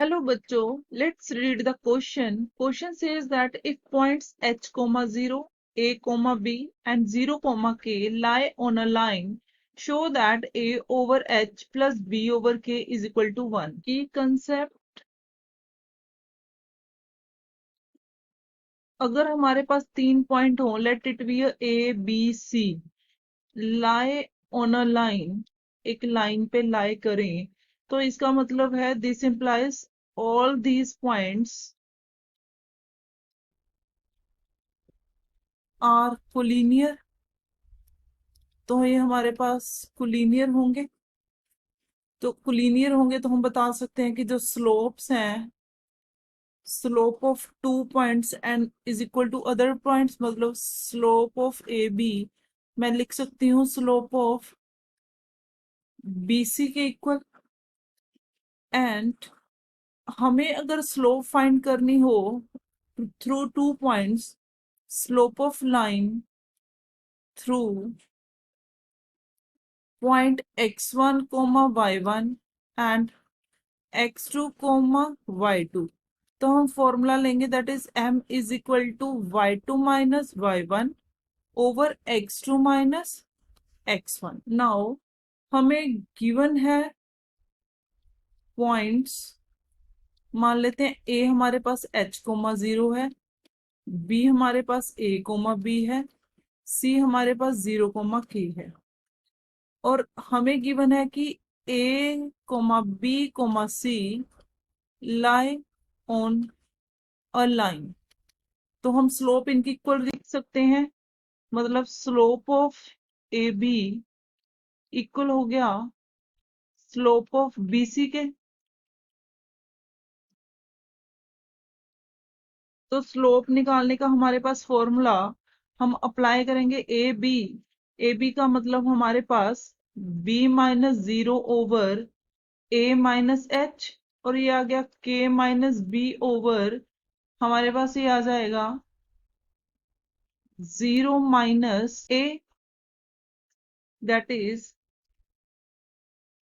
Hello बच्चों, let's read the question. Question says that if points h, 0, a, b and 0, k lie on a line, show that a over h plus b over k is equal to 1. Key concept, अगर हमारे पास 3 point हो, let it be a, b, c, lie on a line, एक line पे lie करें, तो इसका मतलब है this implies all these points are collinear. तो ये हमारे पास कोलिनियर होंगे, तो कोलिनियर होंगे तो हम बता सकते हैं कि जो स्लोप्स हैं, slope of 2 points and is equal to other points, मतलब स्लोप ऑफ ए बी मैं लिख सकती हूँ स्लोप ऑफ बी सी के इक्वल। एंड हमें अगर स्लोप फाइंड करनी हो through 2 points, slope of line through point x1 y1 and x2 y2, तो हम फॉर्मूला लेंगे that is m is equal to y2 minus y1 over x2 minus x1। Now हमें given है points, मान लेते हैं a हमारे पास h, 0 है, b हमारे पास a, b है, c हमारे पास 0, k है, और हमें गिवन है कि a, b, c lie on a line, तो हम स्लोप इनकी इक्वल लिख सकते हैं, मतलब slope of A B equal हो गया स्लोप ऑफ बी सी के। तो स्लोप निकालने का हमारे पास फॉर्मूला हम अप्लाई करेंगे ए बी का मतलब हमारे पास b minus 0 over a minus H, और ये आ गया k माइनस बी ओवर, हमारे पास ये आ जाएगा 0 minus a, that is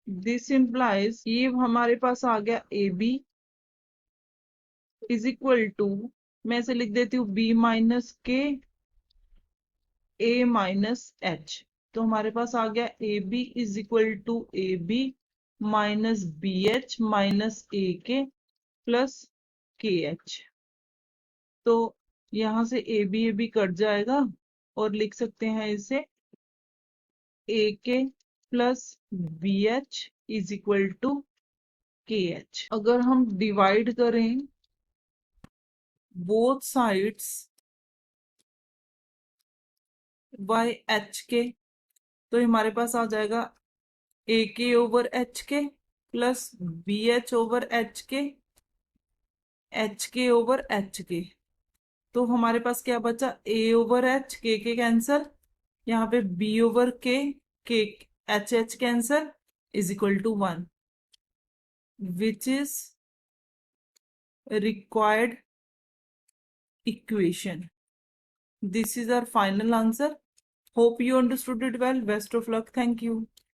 this implies, ये हमारे पास आ गया A B is equal to, मैं इसे लिख देती हूँ b minus K a minus H, तो हमारे पास आ गया A B is equal to A B minus B H minus A K plus के एच। तो यहां से ए बी कट जाएगा और लिख सकते हैं इसे A K plus B H is equal to K H. अगर हम डिवाइड करें both sides by H K, तो हमारे पास आ जाएगा A K over H K plus B H over H K over H K, तो हमारे पास क्या बचा A over H, K cancel, यहाँ पे B over K H H cancel is equal to 1, which is required equation. This is our final answer. Hope you understood it well. Best of luck. Thank you.